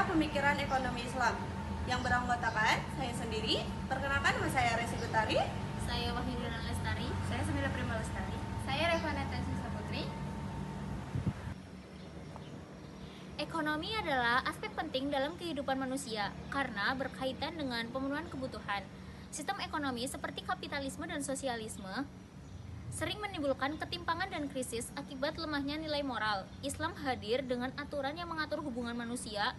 Pemikiran Ekonomi Islam yang beranggotakan saya sendiri. Perkenalkan, nama saya Resi Gutari. Saya Wahyudina Lestari. Saya Semila Prima Lestari. Saya Revana Tansisa Putri. Ekonomi adalah aspek penting dalam kehidupan manusia karena berkaitan dengan pemenuhan kebutuhan. Sistem ekonomi seperti kapitalisme dan sosialisme sering menimbulkan ketimpangan dan krisis akibat lemahnya nilai moral. Islam hadir dengan aturan yang mengatur hubungan manusia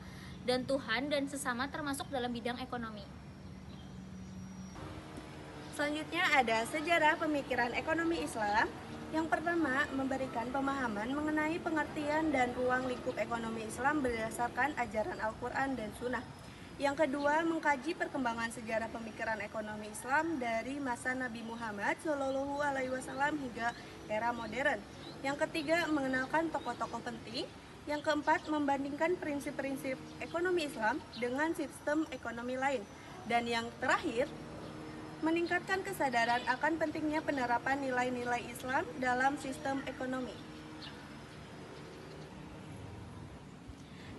dan Tuhan dan sesama termasuk dalam bidang ekonomi. Selanjutnya ada sejarah pemikiran ekonomi Islam. Yang pertama, memberikan pemahaman mengenai pengertian dan ruang lingkup ekonomi Islam berdasarkan ajaran Al-Quran dan Sunnah. Yang kedua, mengkaji perkembangan sejarah pemikiran ekonomi Islam dari masa Nabi Muhammad SAW hingga era modern. Yang ketiga, mengenalkan tokoh-tokoh penting. Yang keempat, membandingkan prinsip-prinsip ekonomi Islam dengan sistem ekonomi lain. Dan yang terakhir, meningkatkan kesadaran akan pentingnya penerapan nilai-nilai Islam dalam sistem ekonomi.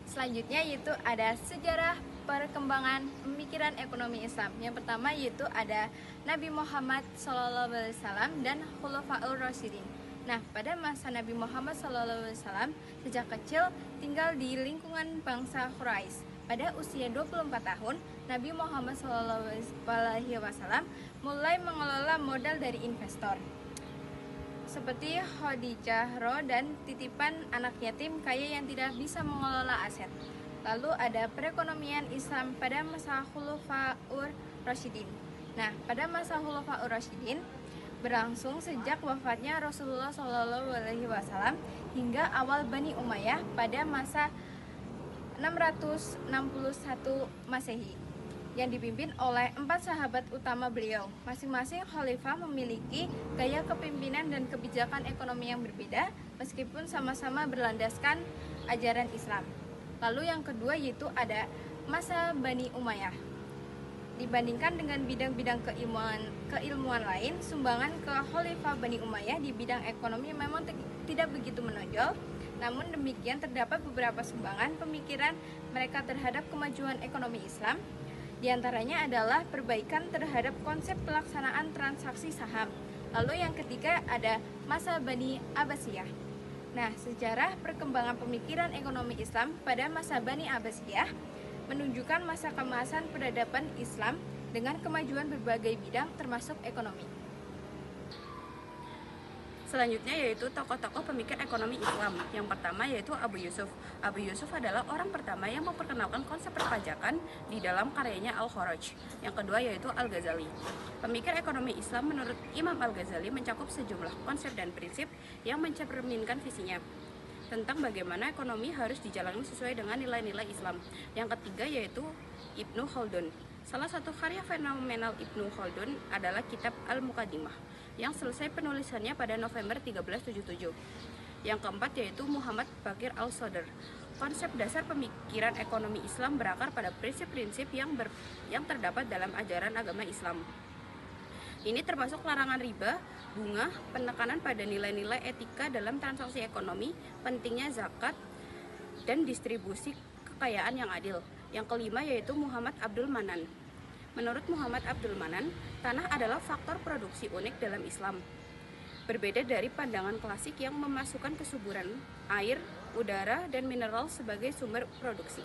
Selanjutnya yaitu ada sejarah perkembangan pemikiran ekonomi Islam. Yang pertama yaitu ada Nabi Muhammad SAW dan Khulafaur Rasyidin. Nah, pada masa Nabi Muhammad SAW sejak kecil tinggal di lingkungan bangsa Quraisy. Pada usia 24 tahun, Nabi Muhammad SAW mulai mengelola modal dari investor seperti Khadijah Ro dan titipan anak yatim kaya yang tidak bisa mengelola aset. Lalu ada perekonomian Islam pada masa Khulafaur Rasyidin. Nah, pada masa Khulafaur Rasyidin berlangsung sejak wafatnya Rasulullah SAW hingga awal Bani Umayyah pada masa 661 Masehi yang dipimpin oleh 4 sahabat utama beliau. Masing-masing khalifah memiliki gaya kepemimpinan dan kebijakan ekonomi yang berbeda meskipun sama-sama berlandaskan ajaran Islam. Lalu yang kedua yaitu ada masa Bani Umayyah. Dibandingkan dengan bidang-bidang keilmuan lain, sumbangan ke Khalifah Bani Umayyah di bidang ekonomi memang tidak begitu menonjol. Namun demikian terdapat beberapa sumbangan pemikiran mereka terhadap kemajuan ekonomi Islam. Di antaranya adalah perbaikan terhadap konsep pelaksanaan transaksi saham. Lalu yang ketiga ada masa Bani Abbasiyah. Nah, sejarah perkembangan pemikiran ekonomi Islam pada masa Bani Abbasiyah menunjukkan masa kemasan peradaban Islam dengan kemajuan berbagai bidang termasuk ekonomi. Selanjutnya yaitu tokoh-tokoh pemikir ekonomi Islam. Yang pertama yaitu Abu Yusuf. Abu Yusuf adalah orang pertama yang memperkenalkan konsep perpajakan di dalam karyanya Al-Kharaj. Yang kedua yaitu Al-Ghazali. Pemikir ekonomi Islam menurut Imam Al-Ghazali mencakup sejumlah konsep dan prinsip yang mencerminkan visinya tentang bagaimana ekonomi harus dijalani sesuai dengan nilai-nilai Islam. Yang ketiga yaitu Ibnu Khaldun. Salah satu karya fenomenal Ibnu Khaldun adalah kitab Al-Muqaddimah yang selesai penulisannya pada November 1377. Yang keempat yaitu Muhammad Baqir Al-Sadr. Konsep dasar pemikiran ekonomi Islam berakar pada prinsip-prinsip yang terdapat dalam ajaran agama Islam. Ini termasuk larangan riba, bunga, penekanan pada nilai-nilai etika dalam transaksi ekonomi, pentingnya zakat, dan distribusi kekayaan yang adil. Yang kelima yaitu Muhammad Abdul Manan. Menurut Muhammad Abdul Manan, tanah adalah faktor produksi unik dalam Islam. Berbeda dari pandangan klasik yang memasukkan kesuburan, air, udara, dan mineral sebagai sumber produksi.